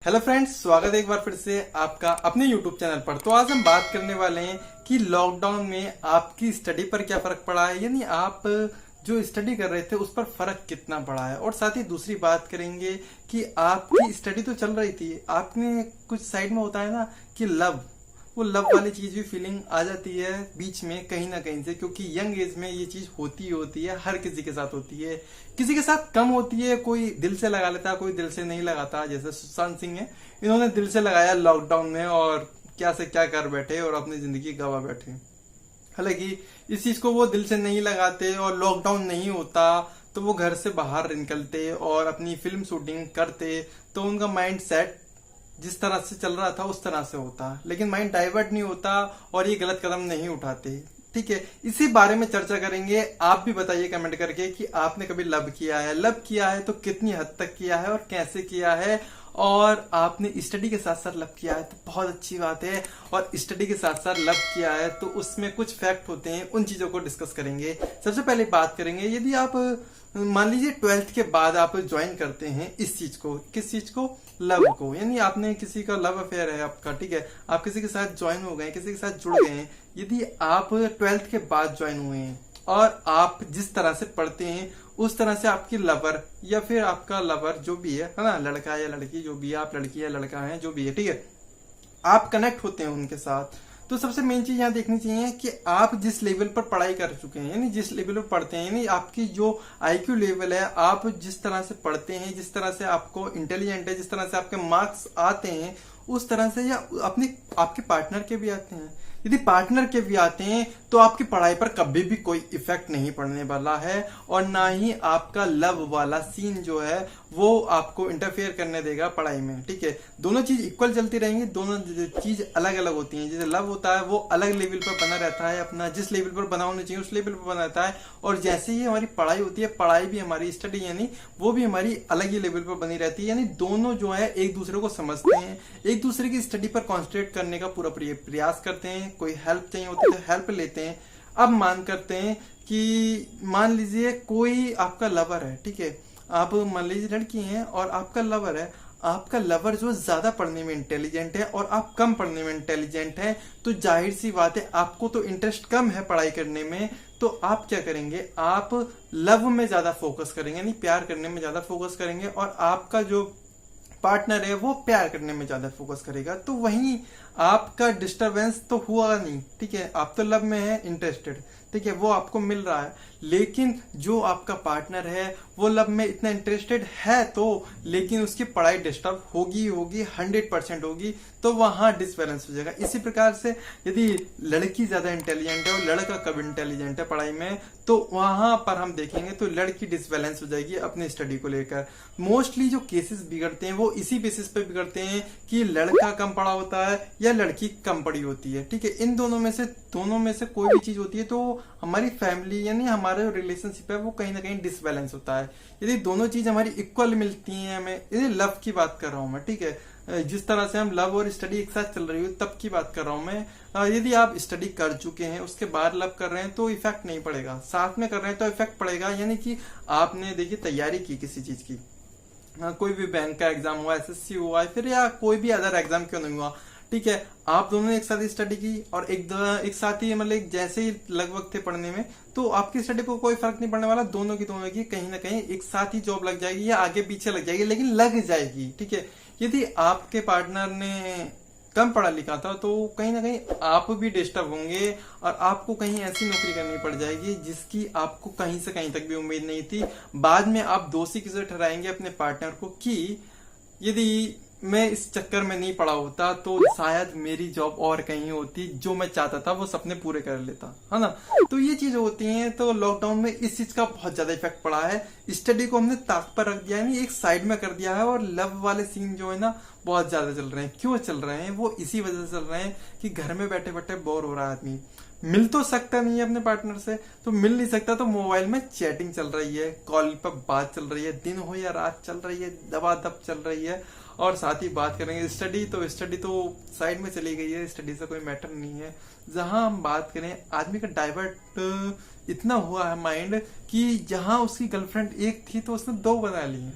Hello friends, स्वागत है एक बार फिर से आपका अपने यूट्यूब चैनल पर। तो आज हम बात करने वाले हैं कि लॉकडाउन में आपकी स्टडी पर क्या फर्क पड़ा है, यानी आप जो स्टडी कर रहे थे उस पर फर्क कितना पड़ा है। और साथ ही दूसरी बात करेंगे कि आपकी स्टडी तो चल रही थी, आपने कुछ साइड में होता है ना कि वो लव वाली चीज भी फीलिंग आ जाती है बीच में कहीं ना कहीं से, क्योंकि यंग एज में ये चीज होती ही होती है, हर किसी के साथ होती है। किसी के साथ कम होती है, कोई दिल से लगा लेता है, कोई दिल से नहीं लगाता। जैसे सुशांत सिंह है, इन्होंने दिल से लगाया लॉकडाउन में और क्या से क्या कर बैठे और अपनी जिंदगी गवा बैठे। हालांकि इस चीज को वो दिल से नहीं लगाते और लॉकडाउन नहीं होता तो वो घर से बाहर निकलते और अपनी फिल्म शूटिंग करते, तो उनका माइंड सेट जिस तरह से चल रहा था उस तरह से होता, लेकिन माइंड डाइवर्ट नहीं होता और ये गलत कदम नहीं उठाते। ठीक है, इसी बारे में चर्चा करेंगे। आप भी बताइए कमेंट करके कि आपने कभी लव किया है तो कितनी हद तक किया है और कैसे किया है। और आपने स्टडी के साथ साथ लव किया है तो बहुत अच्छी बात है, और स्टडी के साथ साथ लव किया है तो उसमें कुछ फैक्ट होते हैं, उन चीजों को डिस्कस करेंगे। सबसे पहले बात करेंगे, यदि आप मान लीजिए 12th के बाद आप ज्वाइन करते हैं इस चीज को, किस चीज को, लव को, यानी आपने किसी का लव अफेयर है आपका, ठीक है, आप किसी के साथ ज्वाइन हो गए, किसी के साथ जुड़ गए हैं। यदि आप 12th के बाद ज्वाइन हुए हैं और आप जिस तरह से पढ़ते हैं उस तरह से आपकी लवर या फिर आपका लवर जो भी है ना, लड़का या लड़की जो भी है, आप लड़की या लड़का है जो भी है, ठीक है, आप कनेक्ट होते हैं उनके साथ। तो सबसे मेन चीज यहाँ देखनी चाहिए कि आप जिस लेवल पर पढ़ाई कर चुके हैं, यानी जिस लेवल पर पढ़ते हैं, यानी आपकी जो आईक्यू लेवल है, आप जिस तरह से पढ़ते हैं, जिस तरह से आपको इंटेलिजेंट है, जिस तरह से आपके मार्क्स आते हैं उस तरह से, या अपने आपके पार्टनर के भी आते हैं। यदि पार्टनर के भी आते हैं तो आपकी पढ़ाई पर कभी भी कोई इफेक्ट नहीं पड़ने वाला है, और ना ही आपका लव वाला सीन जो है वो आपको इंटरफेयर करने देगा पढ़ाई में। ठीक है, दोनों चीज इक्वल चलती रहेंगी, दोनों चीज अलग अलग होती हैं। जैसे लव होता है वो अलग लेवल पर बना रहता है, अपना जिस लेवल पर बना होना चाहिए उस लेवल पर बना रहता है, और जैसे ही हमारी पढ़ाई होती है, पढ़ाई भी हमारी स्टडी यानी वो भी हमारी अलग ही लेवल पर बनी रहती है। यानी दोनों जो है एक दूसरे को समझते हैं, एक दूसरे की स्टडी पर कॉन्सेंट्रेट करने का पूरा प्रयास करते हैं। कोई हेल्प चाहिए होती है तो हेल्प लेते हैं। अब मान लीजिए कोई आपका लवर है, ठीक है, आप मान लीजिए लड़की हैं और आपका लवर है, आपका लवर जो ज्यादा पढ़ने में इंटेलिजेंट है और आप कम पढ़ने में इंटेलिजेंट है, तो जाहिर सी बात है आपको तो इंटरेस्ट कम है पढ़ाई करने में, तो आप क्या करेंगे, आप लव में ज्यादा फोकस करेंगे, यानी प्यार करने में ज्यादा फोकस करेंगे, और आपका जो पार्टनर है वो प्यार करने में ज्यादा फोकस करेगा। तो वहीं आपका डिस्टरबेंस तो हुआ नहीं। ठीक है, आप तो लव में है इंटरेस्टेड, ठीक है, वो आपको मिल रहा है, लेकिन जो आपका पार्टनर है वो लव में इतना इंटरेस्टेड है तो, लेकिन उसकी पढ़ाई डिस्टर्ब होगी 100% होगी, तो वहां डिसबैलेंस हो जाएगा। इसी प्रकार से यदि लड़की ज्यादा इंटेलिजेंट है और लड़का कम इंटेलिजेंट है पढ़ाई में, तो वहां पर हम देखेंगे तो लड़की डिसबैलेंस हो जाएगी अपनी स्टडी को लेकर। मोस्टली जो केसेस बिगड़ते हैं वो इसी बेसिस पे बिगड़ते हैं कि लड़का कम पढ़ा होता है या लड़की कम पढ़ी होती है। ठीक है, इन दोनों में से कोई भी चीज होती है तो हमारी फैमिली यानी हमारे रिलेशनशिप है वो कहीं ना कहीं डिसबैलेंस होता है। यदि दोनों चीज हमारी इक्वल मिलती हैं हमें, यदि लव की बात कर रहा हूं मैं, ठीक है, जिस तरह से हम लव और स्टडी एक साथ चल रही हो तब की बात कर रहा हूं मैं। यदि आप स्टडी कर चुके हैं उसके बाद लव कर रहे हैं तो इफेक्ट नहीं पड़ेगा, साथ में कर रहे हैं तो इफेक्ट पड़ेगा। यानी कि आपने देखिए तैयारी की किसी चीज की, कोई भी बैंक का एग्जाम हुआ, एसएससी हुआ, फिर या कोई भी अदर एग्जाम क्यों नहीं हुआ, ठीक है, आप दोनों ने एक साथ स्टडी की और एक साथ ही मतलब जैसे ही लगभग थे पढ़ने में, तो आपकी स्टडी को कोई फर्क नहीं पड़ने वाला, दोनों की कहीं ना कहीं एक साथ ही जॉब लग जाएगी या आगे पीछे लग जाएगी, लेकिन लग जाएगी। ठीक है, यदि आपके पार्टनर ने कम पढ़ा लिखा था तो कहीं ना कहीं आप भी डिस्टर्ब होंगे और आपको कहीं ऐसी नौकरी करनी पड़ जाएगी जिसकी आपको कहीं से कहीं तक भी उम्मीद नहीं थी। बाद में आप दोषी किसे ठहराएंगे अपने पार्टनर को कि यदि मैं इस चक्कर में नहीं पढ़ा होता तो शायद मेरी जॉब और कहीं होती, जो मैं चाहता था वो सपने पूरे कर लेता, है ना। तो ये चीज होती है। तो लॉकडाउन में इस चीज का बहुत ज्यादा इफेक्ट पड़ा है, स्टडी को हमने ताक पर रख दिया है, एक साइड में कर दिया है, और लव वाले सीन जो है ना बहुत ज्यादा चल रहे हैं। क्यों चल रहे हैं, वो इसी वजह से चल रहे हैं कि घर में बैठे बैठे बोर हो रहा है आदमी, मिल तो सकता नहीं है अपने पार्टनर से, तो मिल नहीं सकता तो मोबाइल में चैटिंग चल रही है, कॉल पर बात चल रही है, दिन हो या रात चल रही है, दबादब चल रही है। और साथ ही बात करेंगे स्टडी तो साइड में चली गई है, स्टडी से कोई मैटर नहीं है। जहां हम बात करें आदमी का डाइवर्ट इतना हुआ है माइंड कि जहां उसकी गर्लफ्रेंड एक थी तो उसने दो बना ली है।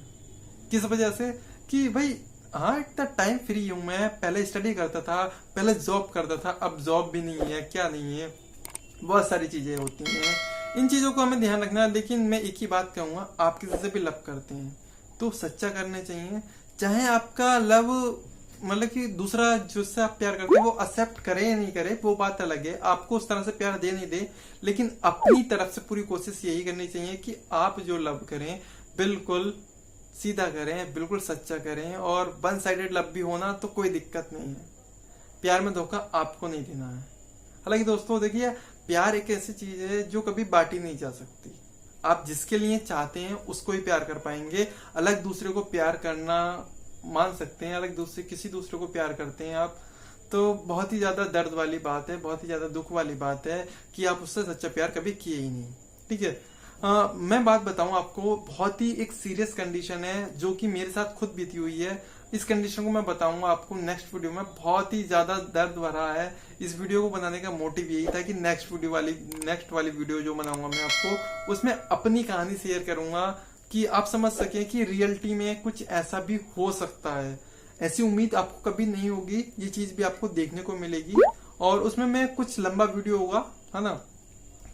किस वजह से कि भाई हाँ, इतना टाइम फ्री हूँ मैं। पहले स्टडी करता था, पहले जॉब करता था, अब जॉब भी नहीं है, क्या नहीं है, बहुत सारी चीजें होती हैं। इन चीजों को हमें ध्यान रखना है। लेकिन मैं एक ही बात कहूंगा, आप किसी से भी लव करते हैं तो सच्चा करने चाहिए। चाहे आपका लव मतलब कि दूसरा जिससे आप प्यार करते हैं वो एक्सेप्ट करे या नहीं करे, वो बात अलग है, आपको उस तरह से प्यार दे नहीं दे, लेकिन अपनी तरफ से पूरी कोशिश यही करनी चाहिए कि आप जो लव करें बिल्कुल सीधा करें, बिल्कुल सच्चा करें। और वन साइडेड लव भी होना तो कोई दिक्कत नहीं है, प्यार में धोखा आपको नहीं देना है। हालांकि दोस्तों देखिए, प्यार एक ऐसी चीज है जो कभी बांटी नहीं जा सकती। आप जिसके लिए चाहते हैं उसको ही प्यार कर पाएंगे। अलग दूसरे को प्यार करना मान सकते हैं, अलग दूसरे किसी दूसरे को प्यार करते हैं आप, तो बहुत ही ज्यादा दर्द वाली बात है, बहुत ही ज्यादा दुख वाली बात है कि आप उससे सच्चा प्यार कभी किए ही नहीं। ठीक है। मैं बात बताऊं आपको, बहुत ही एक सीरियस कंडीशन है जो कि मेरे साथ खुद बीती हुई है। इस कंडीशन को मैं बताऊंगा आपको नेक्स्ट वीडियो में। बहुत ही ज्यादा दर्द भरा है। इस वीडियो को बनाने का मोटिव यही था कि नेक्स्ट वाली वीडियो जो बनाऊंगा मैं आपको, उसमें अपनी कहानी शेयर करूंगा कि आप समझ सकें कि रियलिटी में कुछ ऐसा भी हो सकता है। ऐसी उम्मीद आपको कभी नहीं होगी, ये चीज भी आपको देखने को मिलेगी। और उसमें मैं कुछ लंबा वीडियो होगा, है ना,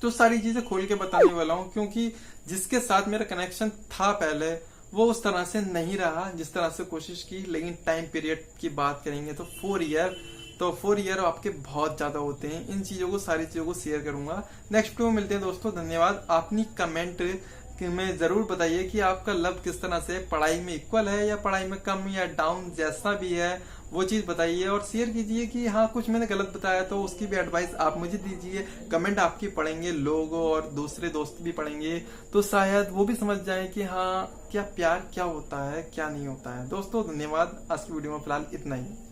तो सारी चीजें खोल के बताने वाला हूँ। क्योंकि जिसके साथ मेरा कनेक्शन था पहले, वो उस तरह से नहीं रहा जिस तरह से कोशिश की। लेकिन टाइम पीरियड की बात करेंगे तो 4 ईयर, तो 4 ईयर आपके बहुत ज्यादा होते हैं। इन चीजों को, सारी चीजों को शेयर करूंगा। नेक्स्ट वीडियो में मिलते हैं दोस्तों। धन्यवाद। अपनी कमेंट में जरूर बताइए कि आपका लव किस तरह से, पढ़ाई में इक्वल है या पढ़ाई में कम या डाउन, जैसा भी है वो चीज बताइए। और शेयर कीजिए कि हाँ कुछ मैंने गलत बताया तो उसकी भी एडवाइस आप मुझे दीजिए। कमेंट आपकी पढ़ेंगे लोग और दूसरे दोस्त भी पढ़ेंगे, तो शायद वो भी समझ जाए कि हाँ क्या प्यार क्या होता है, क्या नहीं होता है। दोस्तों धन्यवाद। आज की वीडियो में फिलहाल इतना ही।